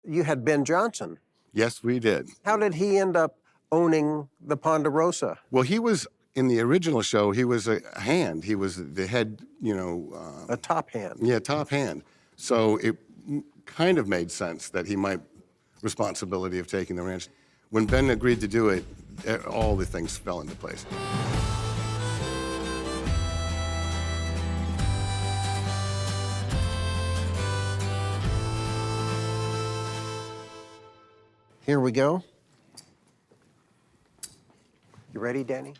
You had Ben Johnson. Yes, we did. How did he end up owning the Ponderosa? Well, he was, in the original show, he was a hand. He was the head, A top hand. Yeah, top hand. So it kind of made sense that he might responsibility of taking the ranch. When Ben agreed to do it, all the things fell into place. Here we go. You ready, Danny?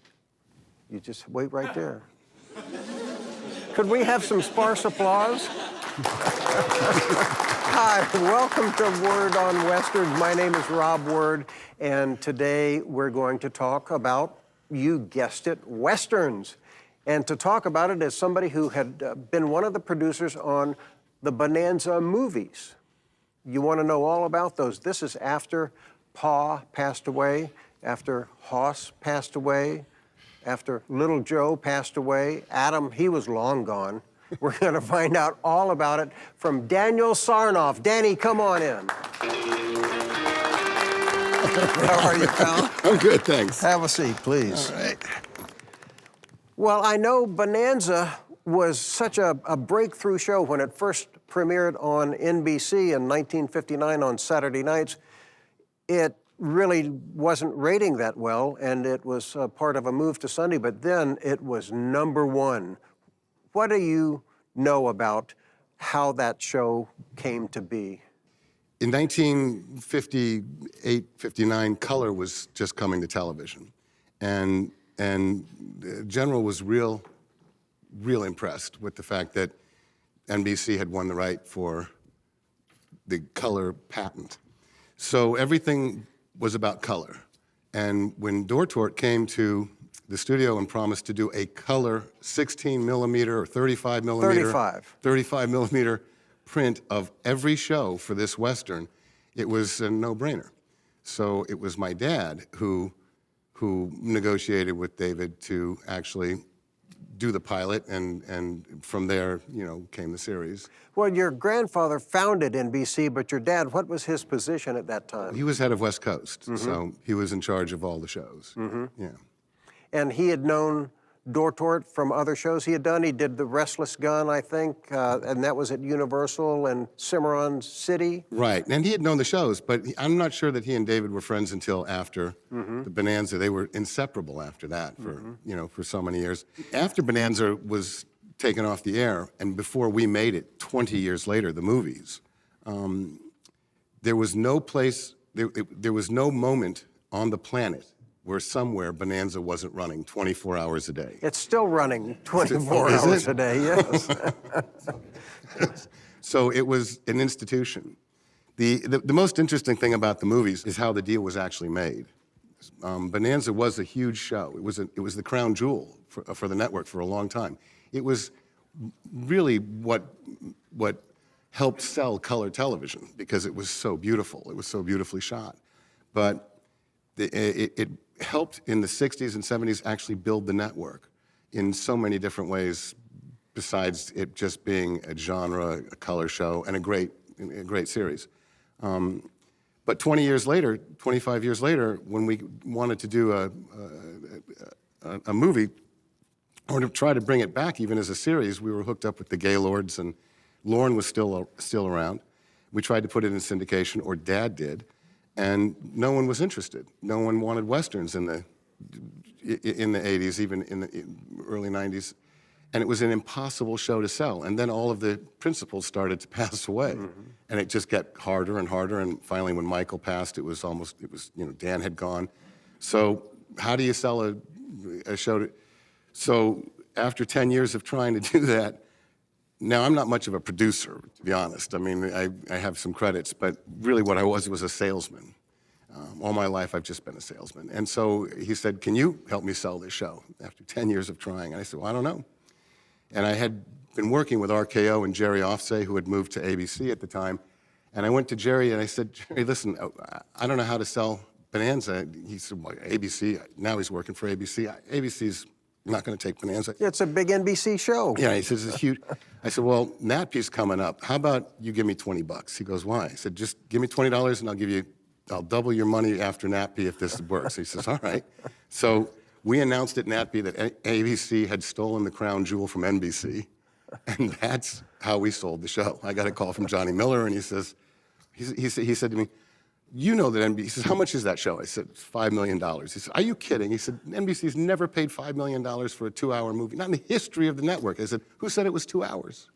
You just wait right there. Could we have some sparse applause? Hi, welcome to Word on Westerns. My name is Rob Word, and today we're going to talk about, you guessed it, Westerns. And to talk about it as somebody who had been one of the producers on the Bonanza movies. You want to know all about those. This is after Pa passed away, after Hoss passed away, after Little Joe passed away. Adam, he was long gone. We're going to find out all about it from Daniel Sarnoff. Danny, come on in. How are you, pal? I'm good, thanks. Have a seat, please. All right. Well, I know Bonanza was such a breakthrough show when it first premiered on NBC in 1959 on Saturday nights. It really wasn't rating that well, and it was part of a move to Sunday, but then it was #1. What do you know about how that show came to be? In 1958, 59, color was just coming to television. And General was real impressed with the fact that NBC had won the right for the color patent. So everything was about color. And when Dortort came to the studio and promised to do a color 16 millimeter or 35 millimeter, 35 millimeter print of every show for this Western, it was a no-brainer. So it was my dad who negotiated with David to actually do the pilot, and from there, came the series. Well, your grandfather founded NBC, but your dad, what was his position at that time? He was head of West Coast, so he was in charge of all the shows. Yeah. And he had known Dortort from other shows he had done. He did The Restless Gun, I think, and that was at Universal and Cimarron City. Right, and he had known the shows, but I'm not sure that he and David were friends until after the Bonanza. They were inseparable after that for so many years. After Bonanza was taken off the air, and before we made it 20 years later, the movies, there was no place, there was no moment on the planet where somewhere Bonanza wasn't running 24 hours a day. It's still running 24 hours a day, yes. So it was an institution. The most interesting thing about the movies is how the deal was actually made. Bonanza was a huge show. It was the crown jewel for the network for a long time. It was really what helped sell color television because it was so beautiful. It was so beautifully shot. But it helped in the 60s and 70s actually build the network in so many different ways besides it just being a genre, a color show, and a great series. But 20 years later, 25 years later, when we wanted to do a movie, or to try to bring it back even as a series, we were hooked up with the Gaylords, and Lorne was still around. We tried to put it in syndication, or Dad did, and no one was interested. No one wanted Westerns in the 80s, even in the early 90s. And it was an impossible show to sell. And then all of the principals started to pass away. And it just got harder and harder. And finally, when Michael passed, Dan had gone. So how do you sell a show so after 10 years of trying to do that, now I'm not much of a producer, to be honest. I mean, I have some credits, but really what I was a salesman. All my life, I've just been a salesman. And so he said, can you help me sell this show after 10 years of trying? And I said, well, I don't know. And I had been working with RKO and Jerry Offsay, who had moved to ABC at the time. And I went to Jerry and I said, Jerry, listen, I don't know how to sell Bonanza. He said, well, ABC, now he's working for ABC. ABC's not going to take Bonanza. It's a big NBC show. Yeah, he says, it's huge. I said, well, NatP's coming up. How about you give me $20? He goes, why? I said, just give me $20 and I'll double your money after NatP if this works. He says, all right. So we announced at NatP that ABC had stolen the crown jewel from NBC, and that's how we sold the show. I got a call from Johnny Miller, and he said to me, you know that NBC, he says, how much is that show? I said, it's $5 million. He said, are you kidding? He said, NBC's never paid $5 million for a 2-hour movie, not in the history of the network. I said, who said it was 2 hours?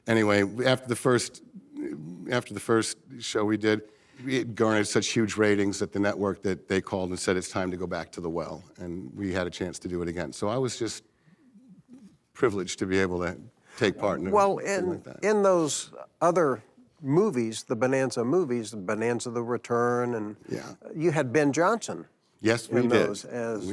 Anyway, after the first show we did, it garnered such huge ratings at the network that they called and said it's time to go back to the well, and we had a chance to do it again. So I was just privileged to be able to take part in something like that. In those other movies, the Bonanza movies, Bonanza the Return, and you had Ben Johnson. Yes, we in did. Those as,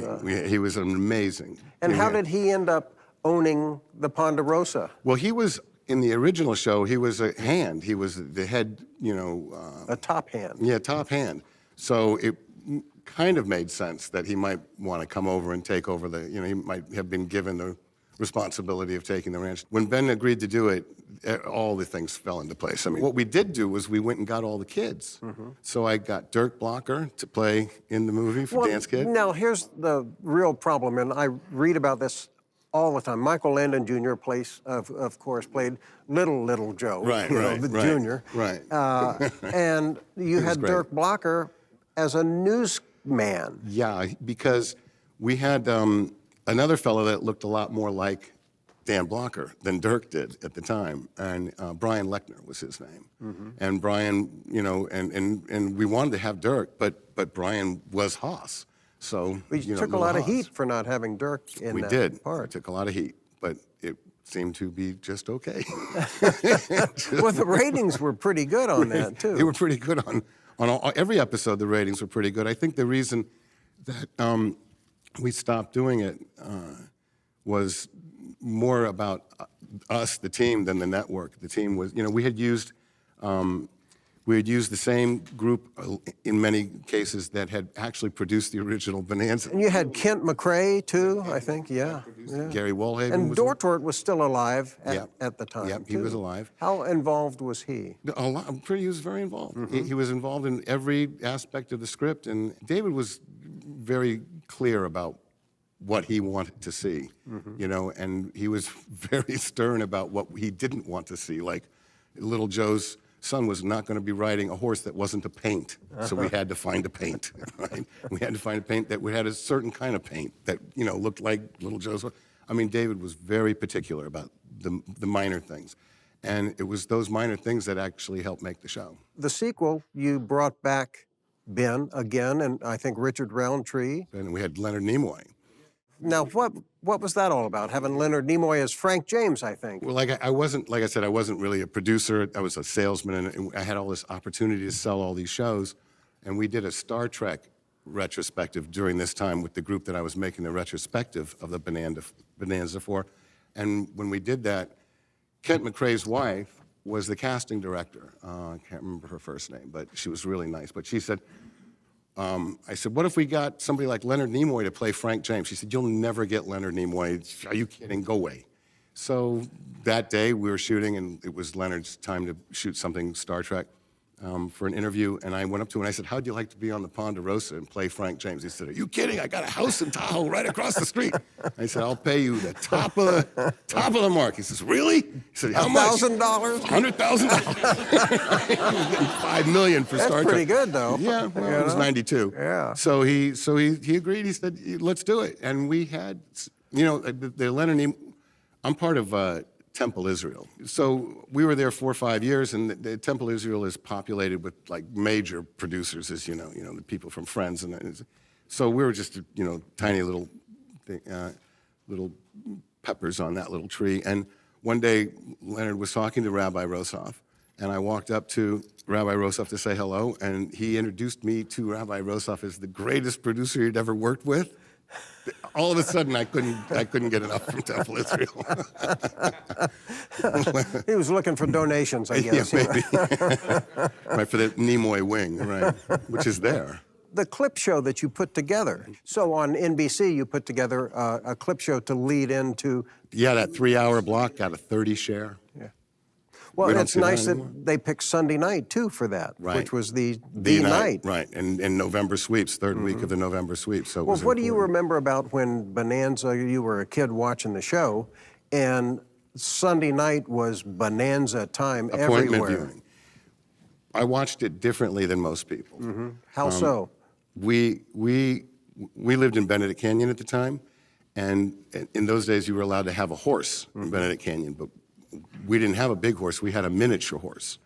he was amazing. And how did he end up owning the Ponderosa? Well, he was, in the original show, he was a hand. He was the head, a top hand. Yeah, top hand. So it kind of made sense that he might want to come over and take over he might have been given the responsibility of taking the ranch. When Ben agreed to do it, all the things fell into place. I mean, what we did do was we went and got all the kids. So I got Dirk Blocker to play in the movie for Dance Kid. Now, here's the real problem, and I read about this all the time. Michael Landon Jr. of course, played Little Joe. The Junior. Right. And you had Dirk Blocker as a newsman. Yeah, because we had another fellow that looked a lot more like Dan Blocker than Dirk did at the time, and Brian Lechner was his name. And Brian, and we wanted to have Dirk, but Brian was Haas. So we took a lot of heat for not having Dirk in that part. We took a lot of heat, but it seemed to be just okay. Well, the ratings were pretty good on that too. They were pretty good on every episode. The ratings were pretty good. I think the reason that we stopped doing it was more about us, the team, than the network. The team was, we had used the same group in many cases that had actually produced the original Bonanza. And you had Kent McRae too, I think, yeah. Gary Wolhaven. And Dortort was still alive at the time. Yeah, he was alive. How involved was he? A lot. I'm pretty. He was very involved. He was involved in every aspect of the script, and David was very clear about what he wanted to see, and he was very stern about what he didn't want to see. Like, Little Joe's son was not going to be riding a horse that wasn't a paint, so we had to find a paint. Right? We had to find a paint that had a certain kind of paint that looked like Little Joe's. I mean, David was very particular about the minor things, and it was those minor things that actually helped make the show. The sequel, you brought back Ben again, and I think Richard Roundtree. And we had Leonard Nimoy. Now, what was that all about? Having Leonard Nimoy as Frank James, I think. Well, like I said, I wasn't really a producer. I was a salesman, and I had all this opportunity to sell all these shows. And we did a Star Trek retrospective during this time with the group that I was making the retrospective of the Bonanza for. And when we did that, Kent McRae's wife was the casting director. I can't remember her first name, but she was really nice. But she said, I said, what if we got somebody like Leonard Nimoy to play Frank James? She said, you'll never get Leonard Nimoy. Are you kidding? Go away. So that day we were shooting, and it was Leonard's time to shoot something Star Trek for an interview. And I went up to him and I said, how'd you like to be on the Ponderosa and play Frank James? He said, are you kidding? I got a house in Tahoe right across the street. I said, I'll pay you the top of the mark. He says, really? He said, how much? $1,000? $100,000. He was getting $5 million for Star Trek. That's pretty good, though. Yeah, well, it was 92. Yeah. So he agreed. He said, let's do it. And we had, the Leonard Nimoy, I'm part of Temple Israel. So we were there 4 or 5 years, and the Temple Israel is populated with like major producers, as you know, the people from Friends, and so we were just tiny little peppers on that little tree. And one day Leonard was talking to Rabbi Rosoff, and I walked up to Rabbi Rosoff to say hello, and he introduced me to Rabbi Rosoff as the greatest producer he'd ever worked with. All of a sudden, I couldn't get enough from Temple Israel. He was looking for donations, I guess. Yeah, maybe. Right, for the Nimoy wing, right, which is there. the clip show that you put together. So on NBC, you put together a clip show to lead into... Yeah, that 3-hour block got a 30 share. Yeah. Well, We don't it's see that nice that anymore. they picked Sunday night, too, for that, Right. which was the night. night. Right, and November sweeps, third week of the November sweeps, so it Well, was what do you important. remember about when Bonanza, you were a kid watching the show, and Sunday night was Bonanza time Appointment everywhere? viewing. I watched it differently than most people. How so? We lived in Benedict Canyon at the time, and in those days you were allowed to have a horse in Benedict Canyon, but we didn't have a big horse, we had a miniature horse.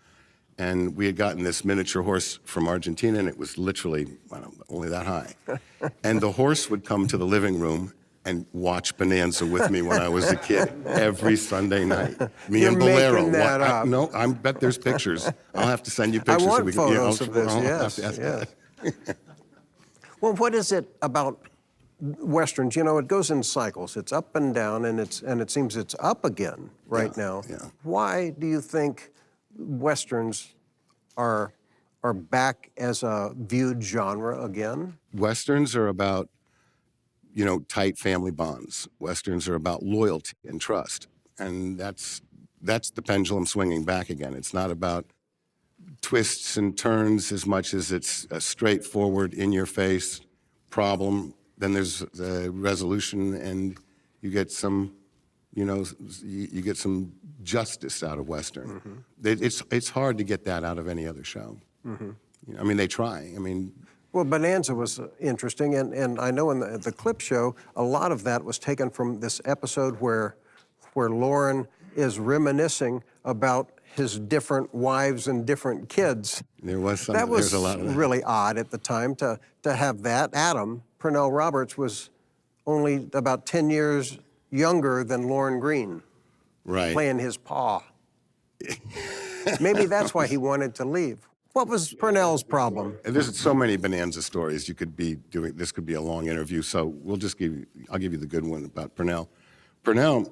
And we had gotten this miniature horse from Argentina, and it was literally, I don't know, only that high. And the horse would come to the living room and watch Bonanza with me when I was a kid every Sunday night. Me You're and Bolero. making that up. No, I bet there's pictures. I'll have to send you pictures. I want so we photos can, of this, I'll have yes, to ask yes. that. Well, what is it about Westerns? You know, it goes in cycles. It's up and down, and it seems it's up again right now. Yeah. Why do you think Westerns are back as a viewed genre again? Westerns are about, tight family bonds. Westerns are about loyalty and trust. And that's the pendulum swinging back again. It's not about twists and turns as much as it's a straightforward, in-your-face problem. Then there's the resolution, and you get some, you get some justice out of Western. It's hard to get that out of any other show. I mean, they try. Well, Bonanza was interesting, and I know in the clip show, a lot of that was taken from this episode where Lauren is reminiscing about his different wives and different kids. There was some. That was There's a lot of that. really odd at the time to have that. Adam Purnell Roberts was only about 10 years younger than Lauren Green, Right. playing his pa. Maybe that's why he wanted to leave. What was Purnell's problem? And there's so many Bonanza stories you could be doing. This could be a long interview, so I'll give you the good one about Purnell. Purnell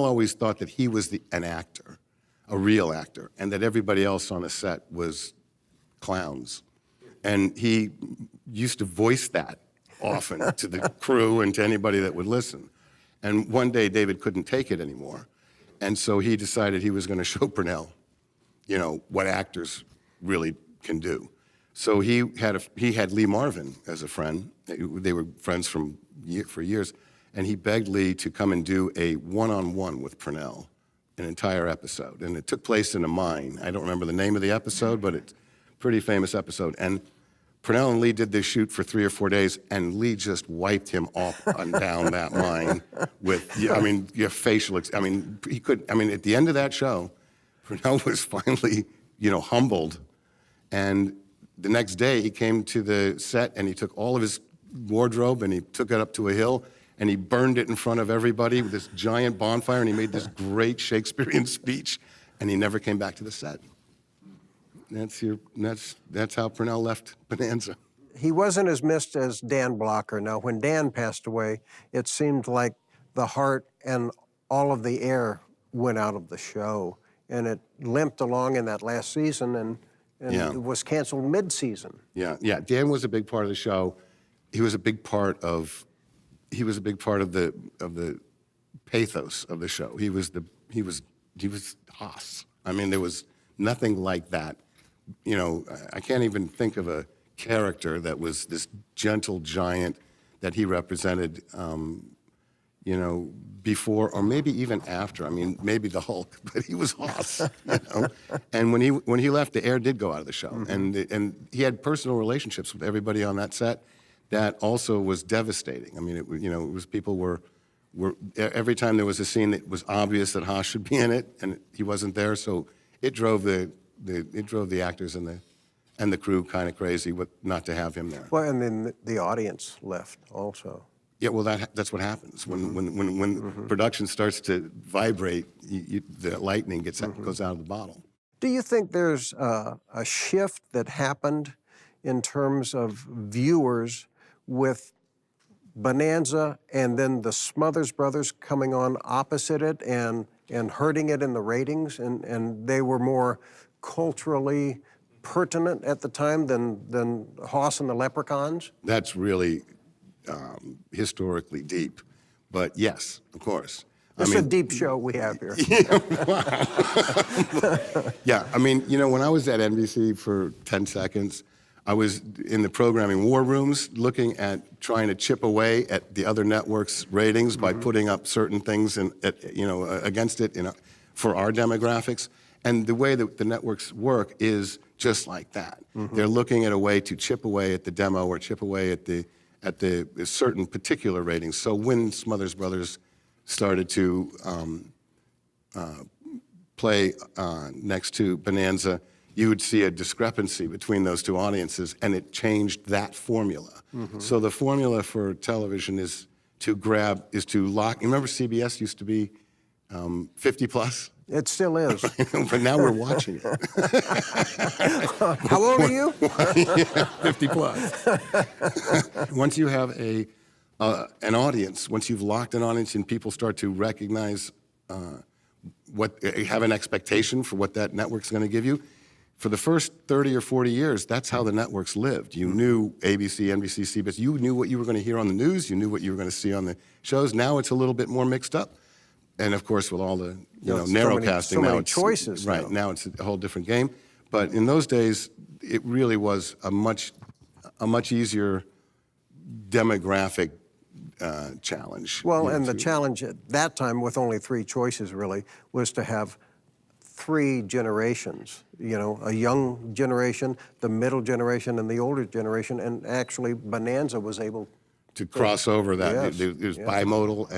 always thought that he was an actor, a real actor, and that everybody else on the set was clowns. And he used to voice that often to the crew and to anybody that would listen. And one day David couldn't take it anymore, and so he decided he was going to show Purnell, what actors really can do. So he had Lee Marvin as a friend. They were friends for years, and he begged Lee to come and do a one-on-one with Purnell, an entire episode. And it took place in a mine. I don't remember the name of the episode, but it's a pretty famous episode. And Purnell and Lee did this shoot for 3 or 4 days, and Lee just wiped him off and down that mine with, your facial, he could, at the end of that show, Purnell was finally, humbled. And the next day he came to the set and he took all of his wardrobe and he took it up to a hill and he burned it in front of everybody with this giant bonfire, and he made this great Shakespearean speech, and he never came back to the set. That's how Purnell left Bonanza. He wasn't as missed as Dan Blocker. Now, when Dan passed away, it seemed like the heart and all of the air went out of the show, and it limped along in that last season and Yeah. it was canceled mid-season. Yeah. Dan was a big part of the show. He was a big part of the pathos of the show. He was Haas. There was nothing like that. I can't even think of a character that was this gentle giant that he represented, before or maybe even after. Maybe the Hulk, but he was Haas. And when he left, the air did go out of the show, and he had personal relationships with everybody on that set. That also was devastating. It was people were every time there was a scene that was obvious that Haas should be in it, and he wasn't there, so it drove the actors and the crew kind of crazy not to have him there. Well, and then the audience left also. Yeah, well, that's what happens when production starts to vibrate. The lightning goes out of the bottle. Do you think there's a shift that happened in terms of viewers with Bonanza and then the Smothers Brothers coming on opposite it and hurting it in the ratings, and they were more culturally pertinent at the time than Hoss and the Leprechauns? That's really historically deep. But yes, of course. It's a deep show we have here. Yeah, I mean, you know, when I was at NBC for 10 seconds, I was in the programming war rooms looking at trying to chip away at the other networks' ratings by putting up certain things against it for our demographics. And the way that the networks work is just like that. They're looking at a way to chip away at the demo or chip away at the certain particular ratings. So when Smothers Brothers started to play next to Bonanza, you would see a discrepancy between those two audiences, and it changed that formula. So the formula for television is to lock. You remember CBS used to be 50 plus? It still is. But now we're watching it. How old are you? 50 plus. Once you have an audience, once you've locked an audience and people start to recognize have an expectation for what that network's going to give you, for the first 30 or 40 years, that's how the networks lived. You knew ABC, NBC, CBS. You knew what you were going to hear on the news. You knew what you were going to see on the shows. Now it's a little bit more mixed up. And of course, with all the narrowcasting, now it's choices. Right now, it's a whole different game. But in those days, it really was a much easier demographic challenge. Well, and the challenge at that time, with only 3 choices, really, was to have 3 generations. You know, a young generation, the middle generation, and the older generation. And actually, Bonanza was able to cross over that. Yes. It was bimodal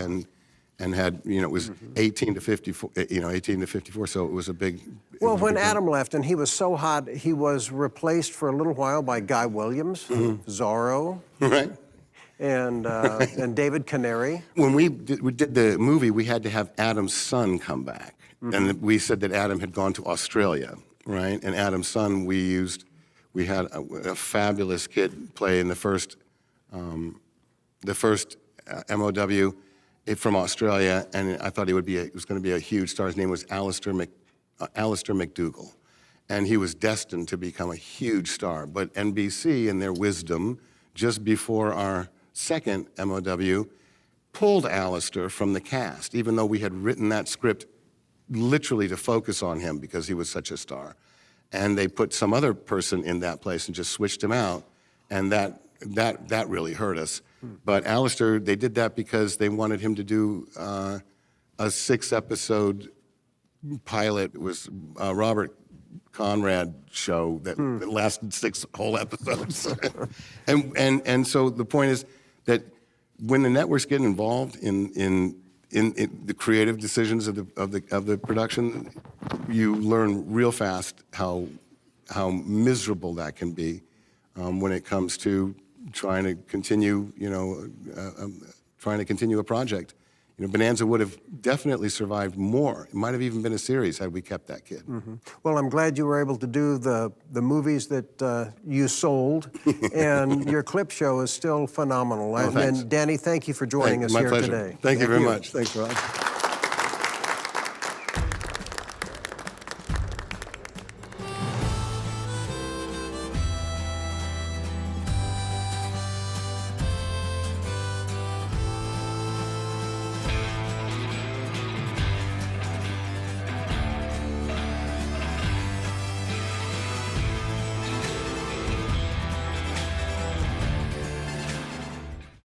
and had, it was 18 to 54, 18 to 54, so it was a big... Well, when Adam left and he was so hot, he was replaced for a little while by Guy Williams, Zorro, right, and David Canary. When we did the movie, we had to have Adam's son come back, and we said that Adam had gone to Australia, right? And Adam's son, we had a fabulous kid play in the first MOW. From Australia, and I thought he was going to be a huge star. His name was Alistair McDougall, and he was destined to become a huge star. But NBC, in their wisdom, just before our second MOW, pulled Alistair from the cast, even though we had written that script literally to focus on him because he was such a star. And they put some other person in that place and just switched him out, and that really hurt us. But Alistair, they did that because they wanted him to do a 6-episode pilot. It was a Robert Conrad show that lasted 6 whole episodes. and so the point is that when the networks get involved in the creative decisions of the production, you learn real fast how miserable that can be when it comes to trying to continue, a project. Bonanza would have definitely survived more. It might have even been a series had we kept that kid. Well, I'm glad you were able to do the movies that you sold, and your clip show is still phenomenal. Oh, thanks. And Danny, thank you for joining us My here pleasure. today. Thank you very much. Thanks, Rob.